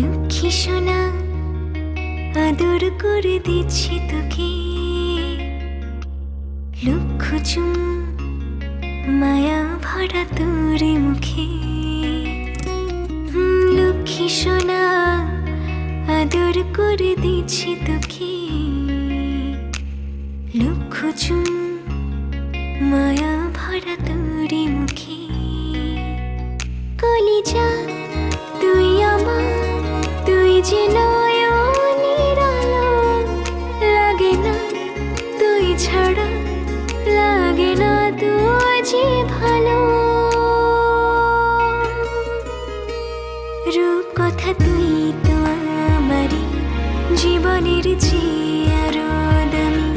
লক্ষ্মী সোনা আদর করে দিচ্ছি তোকে, লক্ষ চুম মায়া ভরা তোর মুখে। লক্ষ্মী সোনা আদর করে দিচ্ছি তোকে, লক্ষ চুম মায়া ভরা তোর মুখে। কলিজা তুই আমার, তুই যে নয়নের আলো, লাগে না তুই ছাড়া, লাগে না তুই যে ভালো। রূপ কথা তুই তো আমারই জীবনের চেয়ে আরো দামি,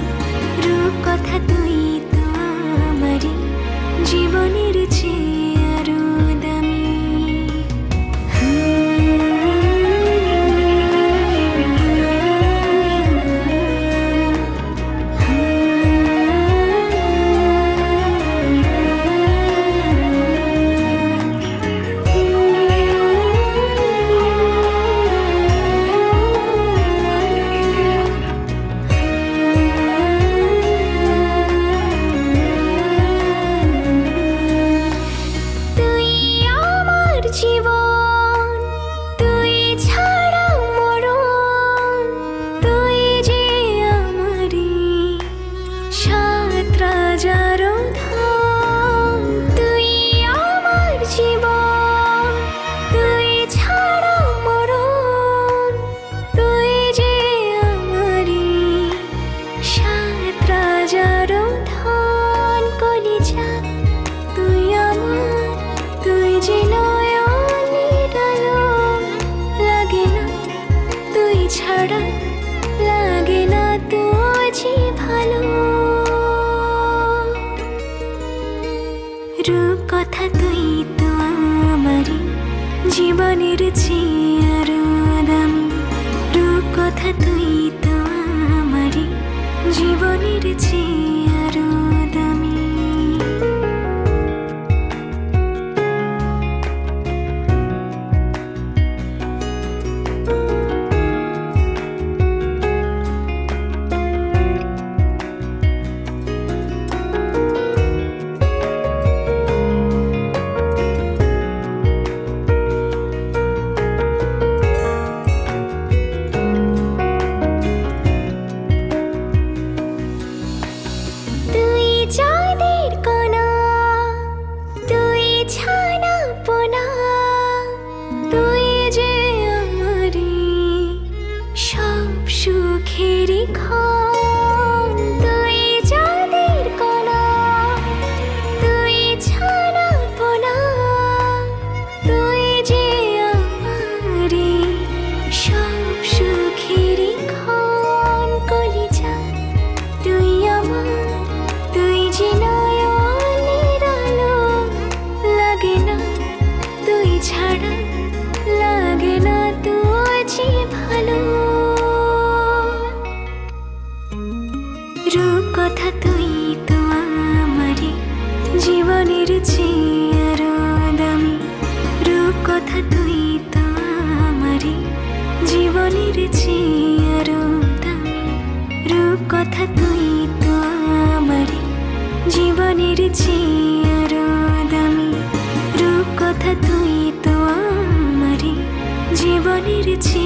রূপ কথা তুই তো আমারই জীবনের চেয়ে আরো দামি। লাগে না তুই যে ভালো। রূপ কথা তুই তো আমারই জীবনের চেয়ে আরো দামি, রূপ কথা তুই তো আমারই জীবনের চেয়ে আরো দামি। সুখেরি খান তুই চাঁদের কণা, তুই ছানা পোনা, তুই যে আমারি সব সুখেরি খান। কলিজা তুই আমার, তুই যে নয়নের আলো, লাগে না তুই ছাড়া, লাগে না তুই যে ভালো। রূপ কথা তুই তো আমারই জীবনের চেয়ে আরো দামি, রূপ কথা তুই তো আমারই জীবনের চেয়ে আরো দামি, রূপ কথা তুই তো আমারই জীবনের চেয়ে আরো দামি, রূপ কথা তুই তো আমারই জীবনের চেয়ে